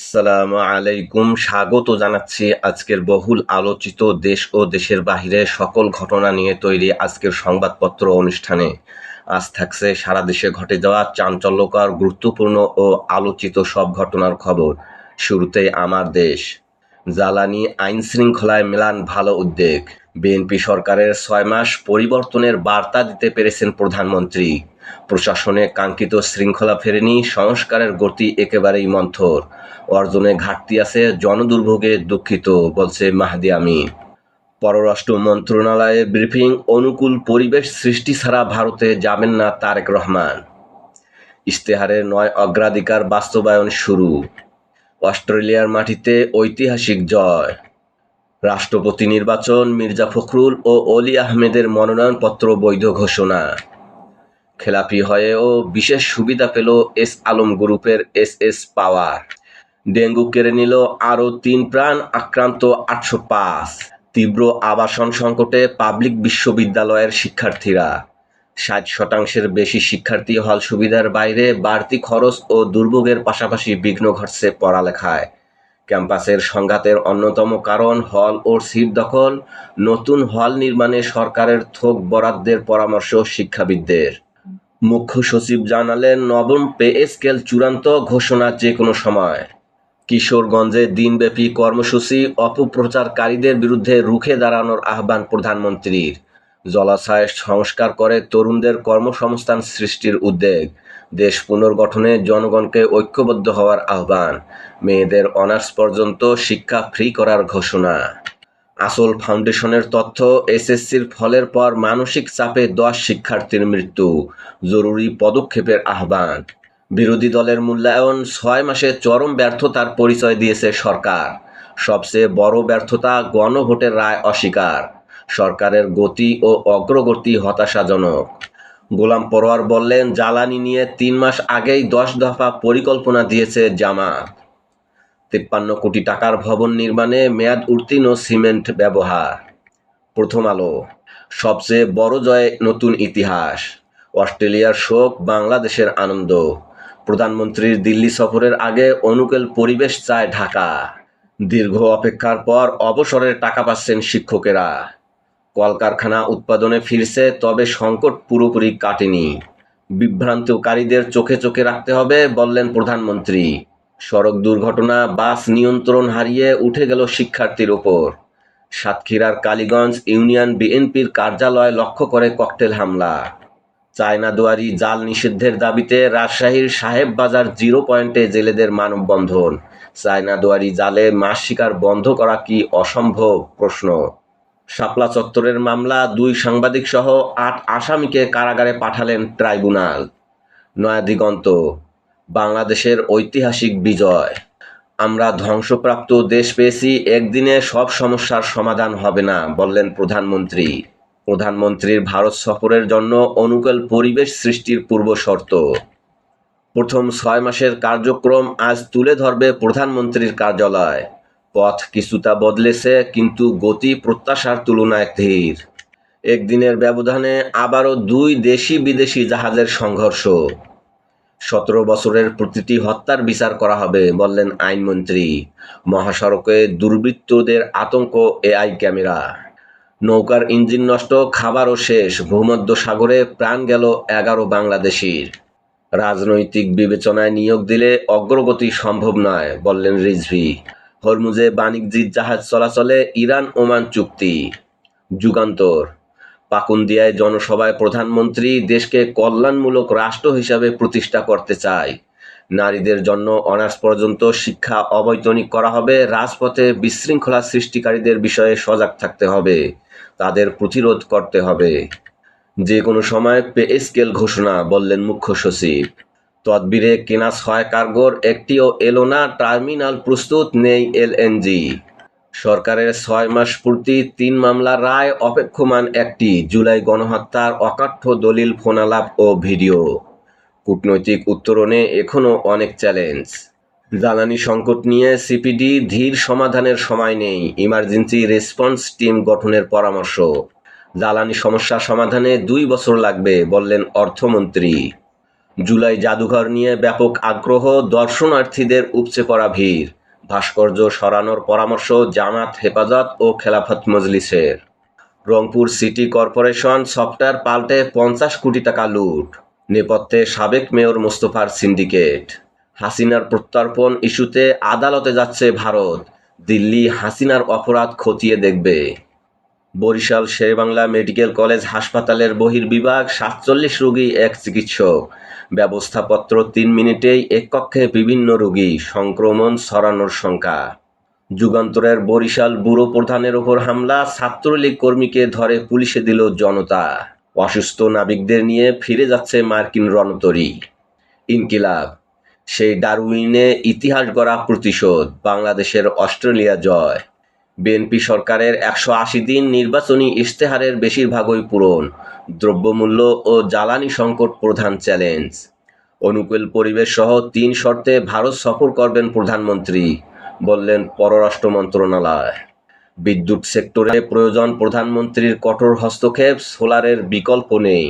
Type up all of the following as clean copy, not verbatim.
আসসালামু আলাইকুম। স্বাগত জানাচ্ছি আজকের বহুল আলোচিত দেশ ও দেশের বাহিরে সকল ঘটনা নিয়ে তৈরি আজকের সংবাদপত্র অনুষ্ঠানে। আজ থাকছে সারা দেশে ঘটে যাওয়া চাঞ্চল্যকর, গুরুত্বপূর্ণ ও আলোচিত সব ঘটনার খবর। শুরুতেই আমার দেশ। জ্বালানি আইন শৃঙ্খলায় মেলান ভালো উদ্বেগ। বিএনপি সরকারের 6 মাস পরিবর্তনের বার্তা দিতে পেরেছেন প্রধানমন্ত্রী। প্রশাসনে কাঙ্ক্ষিত শৃঙ্খলা ফেরেনি, সংস্কারের গতি একেবারেই মন্থর। অর্জনে ঘাটতি আছে, জনদুর্ভোগে দুঃখিত, বলছে মাহদি আমিন। পররাষ্ট্র মন্ত্রণালয়ে ব্রিফিং, অনুকূল পরিবেশ সৃষ্টি ছাড়া ভারতে যাবেন না তারেক রহমান। ইশতেহারের 9 অগ্রাধিকার বাস্তবায়ন শুরু। অস্ট্রেলিয়ার মাটিতে ঐতিহাসিক জয়। রাষ্ট্রপতি নির্বাচন, মির্জা ফখরুল ও অলি আহমেদের মনোনয়নপত্র বৈধ ঘোষণা। খেলাপি হয়েও বিশেষ সুবিধা পেল এস আলম গ্রুপের এস পাওয়ার। ডেঙ্গু কেড়ে নিল আরও 3 প্রাণ, আক্রান্ত 805। তীব্র আবাসন সংকটে পাবলিক বিশ্ববিদ্যালয়ের শিক্ষার্থীরা। 60% বেশি শিক্ষার্থী হল সুবিধার বাইরে, বাড়তি খরচ ও দুর্ভোগের পাশাপাশি বিঘ্ন ঘটছে পড়ালেখায়। ক্যাম্পাসের সংঘাতের অন্যতম কারণ হল ও সিট দখল। নতুন হল নির্মাণে সরকারের থোক বরাদ্দের পরামর্শ শিক্ষাবিদদের। মুখ্য সচিব জানালেন, নবম পে স্কেল চূড়ান্ত, ঘোষণা যে কোনো সময়। কিশোরগঞ্জে দিনব্যাপী কর্মসূচি, অপপ্রচারকারীদের বিরুদ্ধে রুখে দাঁড়ানোর আহ্বান প্রধানমন্ত্রীর। জলাশয় সংস্কার করে তরুণদের কর্মসংস্থান সৃষ্টির উদ্যোগ। দেশ পুনর্গঠনে জনগণকে ঐক্যবদ্ধ হওয়ার আহ্বান। মেয়েদের অনার্স পর্যন্ত শিক্ষা ফ্রি করার ঘোষণা। আসল ফাউন্ডেশনের তথ্য, এসএসসির ফলের পর মানসিক চাপে 10 শিক্ষার্থীর মৃত্যু, জরুরি পদক্ষেপের আহ্বান। বিরোধী দলের মূল্যায়ন, 6 মাসে চরম ব্যর্থতার পরিচয় দিয়েছে সরকার। সবচেয়ে বড় ব্যর্থতা, গণভোটের রায় অস্বীকার। সরকারের গতি ও অগ্রগতি হতাশাজনক। গোলাম পরোয়ার বললেন, জ্বালানি নিয়ে 3 মাস আগেই 10 দফা পরিকল্পনা দিয়েছে জামাত। 53 কোটি টাকার ভবন নির্মাণে মেয়াদ উত্তীর্ণ সিমেন্ট ব্যবহার। প্রথম আলো। সবচেয়ে বড় জয়ে নতুন ইতিহাস। অস্ট্রেলিয়ার শোক, বাংলাদেশের আনন্দ। প্রধানমন্ত্রীর দিল্লি সফরের আগে অনুকূল পরিবেশ চায় ঢাকা। দীর্ঘ অপেক্ষার পর অবসরের টাকা পাচ্ছেন শিক্ষকেরা। কলকারখানা উৎপাদনে ফিরছে, তবে সংকট পুরোপুরি কাটেনি। বিভ্রান্তকারীদের চোখে চোখে রাখতে হবে, বললেন প্রধানমন্ত্রী। সড়ক দুর্ঘটনা, বাস নিয়ন্ত্রণ হারিয়ে উঠে গেল শিক্ষার্থীর ওপর। সাতক্ষীরার কালীগঞ্জ ইউনিয়ন বিএনপির কার্যালয় লক্ষ্য করে ককটেল হামলা। চায়না দুয়ারি জাল নিষিদ্ধের দাবিতে রাজশাহীর সাহেববাজার 0 পয়েন্টে জেলেদের মানববন্ধন। চায়না দুয়ারি জালে মাছ শিকার বন্ধ করা কি অসম্ভব? প্রশ্ন। শাপলা চত্বরের মামলা, 2 সাংবাদিক সহ 8 আসামিকে কারাগারে পাঠালেন ট্রাইব্যুনাল। নয়াদিগন্ত। বাংলাদেশের ঐতিহাসিক বিজয়। আমরা ধ্বংসপ্রাপ্ত দেশ পেয়েছি, একদিনে সব সমস্যার সমাধান হবে না, বললেন প্রধানমন্ত্রী। প্রধানমন্ত্রীর ভারত সফরের জন্য অনুকূল পরিবেশ সৃষ্টির পূর্ব শর্ত। প্রথম 6 মাসের কার্যক্রম আজ তুলে ধরবে প্রধানমন্ত্রীর কার্যালয়। পথ কিছুটা বদলেছে, কিন্তু গতি প্রত্যাশার তুলনায় ধীর। একদিনের ব্যবধানে আবারও 2 দেশি বিদেশি জাহাজের সংঘর্ষ। 17 বছরের প্রতিটি হত্যার বিচার করা হবে, বললেন আইনমন্ত্রী। মহাসড়কে দুর্বৃত্তদের আতঙ্ক, এআই ক্যামেরা। নৌকার ইঞ্জিন নষ্ট, খাবারও শেষ, ভূমধ্যসাগরে প্রাণ গেল 11 বাংলাদেশির। রাজনৈতিক বিবেচনায় নিয়োগ দিলে অগ্রগতি সম্ভব নয়, বললেন রিজভী। হরমুজে বাণিজ্যিক জাহাজ চলাচলে ইরান ওমান চুক্তি। যুগান্তর। পাকুন্দিয়ায় জনসভায় প্রধানমন্ত্রী, দেশকে কল্যাণমূলক রাষ্ট্র হিসাবে প্রতিষ্ঠা করতে চায়। নারীদের জন্য অনার্স পর্যন্ত শিক্ষা অবৈতনিক করা হবে। রাজপথে বিশৃঙ্খলা সৃষ্টিকারীদের বিষয়ে সজাগ থাকতে হবে, তাদের প্রতিরোধ করতে হবে। যে কোনো সময় পে স্কেল ঘোষণা, বললেন মুখ্য সচিব। তদবিরে কেনা 6 কার্গোর একটিও এলো না, টার্মিনাল প্রস্তুত নেই এলএনজি। সরকারের 6 মাস পূর্তি, 3 মামলার রায় অপেক্ষমান একটি। জুলাই গণহত্যার অকাঠ্য দলিল, ফোনালাপ ও ভিডিও। কূটনৈতিক উত্তরণে এখনও অনেক চ্যালেঞ্জ। জ্বালানি সংকট নিয়ে সিপিডি, ধীর সমাধানের সময় নেই, ইমার্জেন্সি রেসপন্স টিম গঠনের পরামর্শ। জ্বালানি সমস্যা সমাধানে 2 বছর লাগবে, বললেন অর্থমন্ত্রী। জুলাই জাদুঘর নিয়ে ব্যাপক আগ্রহ, দর্শনার্থীদের উপচে পড়া ভিড়। ভাস্কর্য সরানোর পরামর্শ জামাত, হেফাজত ও খেলাফত মজলিসের। রংপুর সিটি কর্পোরেশন সফটওয়্যার পাল্টে 50 কোটি টাকা লুট। নেপথ্যে সাবেক মেয়র মোস্তফার সিন্ডিকেট। হাসিনার প্রত্যর্পণ ইস্যুতে আদালতে যাচ্ছে ভারত। দিল্লি হাসিনার অপরাধ খতিয়ে দেখবে। বরিশাল শেরেবাংলা মেডিকেল কলেজ হাসপাতালের বহির্বিভাগ, 47 রোগী, এক চিকিৎসক। ব্যবস্থাপত্র 3 মিনিটেই এক কক্ষে বিভিন্ন রোগী, সংক্রমণ ছড়ানোর শঙ্কা। যুগান্তরের বরিশাল ব্যুরো প্রধানের ওপর হামলা, ছাত্রলীগ কর্মীকে ধরে পুলিশে দিল জনতা। অসুস্থ নাবিকদের নিয়ে ফিরে যাচ্ছে মার্কিন রণতরী। ইনকিলাব, সেই ডারউইনে ইতিহাস গড়া প্রতিশোধ। বাংলাদেশের অস্ট্রেলিয়া জয়। বিএনপি সরকারের 180 দিন নির্বাচনী ইশতেহারের বেশিরভাগই পূরণ। দ্রব্যমূল্য ও জ্বালানি সংকট প্রধান চ্যালেঞ্জ। অনুকূল পরিবেশ সহ 3 শর্তে ভারত সফর করবেন প্রধানমন্ত্রী, বললেন পররাষ্ট্র মন্ত্রণালয়। বিদ্যুৎ সেক্টরে প্রয়োজন প্রধানমন্ত্রীর কঠোর হস্তক্ষেপ, সোলারের বিকল্প নেই।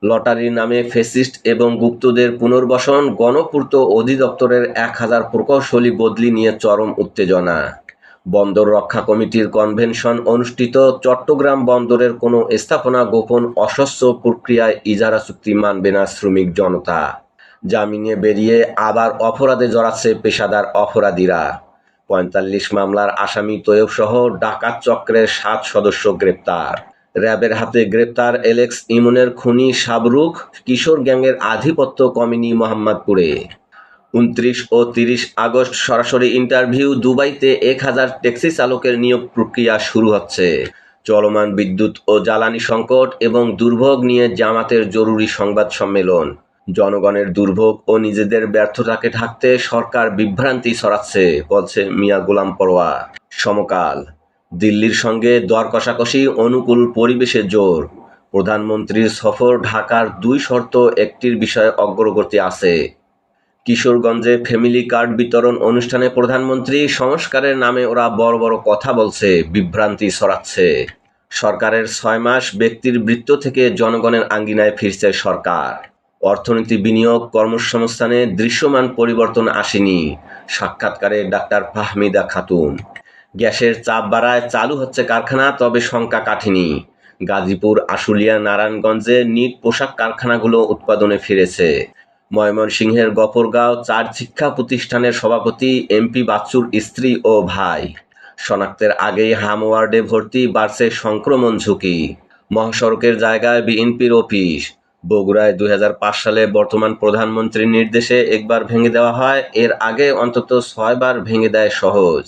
লটারির নামে ফ্যাসিস্ট এবং গুপ্তদের পুনর্বাসন, গণপূর্ত অধিদপ্তরের 1000 প্রকৌশলী বদলি নিয়ে চরম উত্তেজনা। বন্দর রক্ষা কমিটির কনভেনশন অনুষ্ঠিত, চট্টগ্রাম বন্দরের কোনো স্থাপনা গোপন অস্বচ্ছ প্রক্রিয়ায় ইজারা চুক্তি মানবে না শ্রমিক জনতা। জামিনে বেরিয়ে আবার অপরাধে জড়াচ্ছে পেশাদার অপরাধীরা। 45 মামলার আসামি তৈয়ব সহ ডাকাত চক্রের 7 সদস্য গ্রেপ্তার। র্যাবের হাতে গ্রেপ্তার এলেক্স ইমনের খুনি শাবরুখ। কিশোর গ্যাংয়ের আধিপত্য কমেনি মোহাম্মদপুরে। 29 ও 30 আগস্ট সরাসরি ইন্টারভিউ। দুবাইতে 1000 ট্যাক্সি চালকের নিয়োগ প্রক্রিয়া শুরু হচ্ছে। চলমান বিদ্যুৎ ও জ্বালানি সংকট এবং দুর্ভোগ নিয়ে জামাতের জরুরি সংবাদ সম্মেলন। জনগণের দুর্ভোগ ও নিজেদের ব্যর্থতাকে ঢাকতে সরকার বিভ্রান্তি ছড়াচ্ছে, বলছে মিয়া গোলাম পরোয়ার। সমকাল, দিল্লির সঙ্গে দর কষাকষি, অনুকূল পরিবেশে জোর। প্রধানমন্ত্রীর সফর, ঢাকার 2 শর্ত, একটির বিষয়ে অগ্রগতি আছে। কিশোরগঞ্জে ফ্যামিলি কার্ড বিতরণ অনুষ্ঠানে প্রধানমন্ত্রী, সংস্কারের নামে ওরা বড় বড় কথা বলছে, বিভ্রান্তি ছড়াচ্ছে। সরকারের 6 মাস, ব্যক্তির বৃত্ত থেকে জনগণের আঙ্গিনায় ফিরছে সরকার। অর্থনীতি, বিনিয়োগ, কর্মসংস্থানে দৃশ্যমান পরিবর্তন আসেনি। সাক্ষাৎকারে ডাক্তার ফাহমিদা খাতুন। গ্যাসের চাপ বাড়ায় চালু হচ্ছে কারখানা, তবে শঙ্কা কাটেনি। গাজীপুর, আশুলিয়া, নারায়ণগঞ্জে নিট পোশাক কারখানাগুলো উৎপাদনে ফিরেছে। ময়মনসিংহের গফরগাঁও 4 শিক্ষা প্রতিষ্ঠানের সভাপতি এমপি বাচ্চুর স্ত্রী ও ভাই। শনাক্তের আগেই হাম ওয়ার্ডে ভর্তি, বাড়ছে সংক্রমণ ঝুঁকি। মহাসড়কের জায়গায় বিএনপির অফিস। বগুড়ায় 2005 সালে বর্তমান প্রধানমন্ত্রীর নির্দেশে একবার ভেঙে দেওয়া হয়, এর আগে অন্তত 6 বার ভেঙে দেয় সহজ।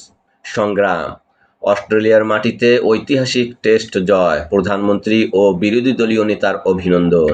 সংগ্রাম, অস্ট্রেলিয়ার মাটিতে ঐতিহাসিক টেস্ট জয়, প্রধানমন্ত্রী ও বিরোধী দলীয় নেতার অভিনন্দন।